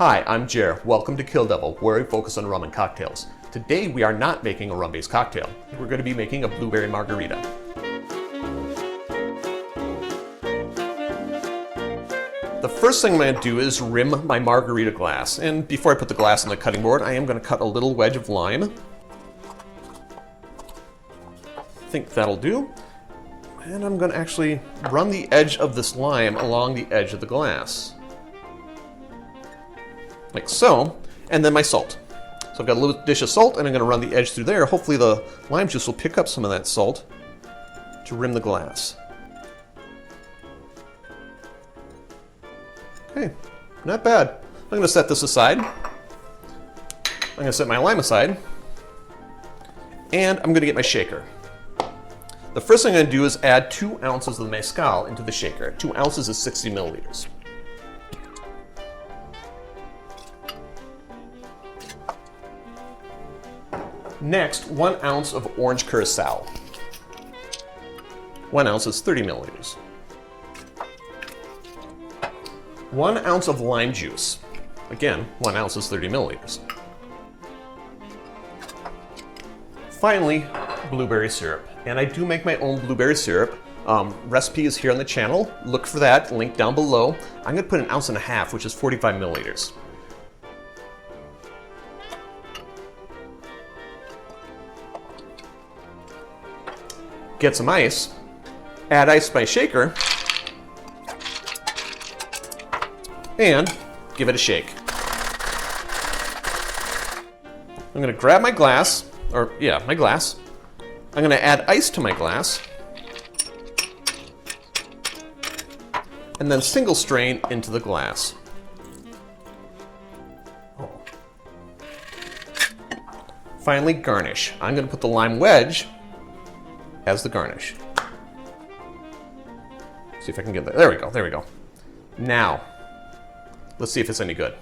Hi, I'm Jer. Welcome to Kill-Divill, where we focus on rum and cocktails. Today we are not making a rum-based cocktail. We're going to be making a blueberry margarita. The first thing I'm going to do is rim my margarita glass. And before I put the glass on the cutting board, I am going to cut a little wedge of lime. I think that'll do. And I'm going to actually run the edge of this lime along the edge of the glass. Like so, and then my salt. So I've got a little dish of salt, and I'm going to run the edge through there. Hopefully the lime juice will pick up some of that salt to rim the glass. Okay, not bad. I'm going to set this aside. I'm going to set my lime aside, and I'm going to get my shaker. The first thing I'm going to do is add 2 ounces of the Mezcal into the shaker. 2 ounces is 60 milliliters. Next, 1 ounce of orange curaçao. 1 ounce is 30 milliliters. 1 ounce of lime juice. Again, 1 ounce is 30 milliliters. Finally, blueberry syrup. And I do make my own blueberry syrup. Recipe is here on the channel. Look for that, link down below. I'm going to put 1.5 ounces, which is 45 milliliters. Get some ice, add ice to my shaker, and give it a shake. I'm going to grab my glass, my glass. I'm going to add ice to my glass, and then single strain into the glass. Finally, garnish. I'm going to put the lime wedge as the garnish. See if I can get that. There we go, there we go. Now, let's see if it's any good.